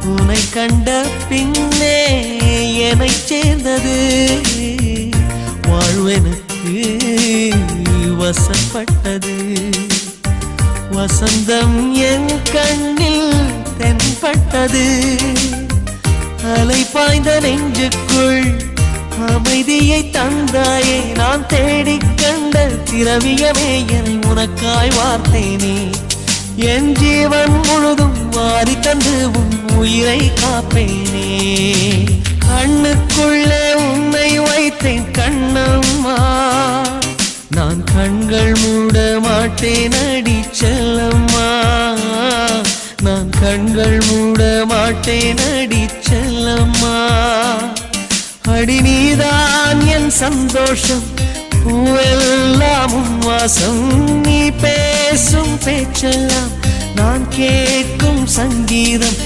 உன்னை கண்ட பின்னே என்னை சேர்ந்தது வாழ்வெனக்கு வசப்பட்டது. வசந்தம் என் கண்ணில் தென்பட்டது. அலை பாய்ந்த நெஞ்சுக்குள் அமைதியை தந்தாயே. நான் தேடிக் கண்ட திரவியமே என்னை உனக்காய் வார்த்தேனே. என் ஜீவன் முழுதும் வாரி தந்து உன் உயிரை காப்பேனே. கண்ணுக்குள்ளே உன்னை வைத்தேன் கண்ணம்மா. நான் கண்கள் மூட மாட்டேன் அடி செல்லம்மா. நான் கண்கள் மூட மாட்டேன் அடி செல்லம்மா. அடி நீதான் என் சந்தோஷம், பூவெல்லாம் உன் வாசம். நீ பேசும் பேச்செல்லாம் நான் கேட்கும் சங்கீதம்.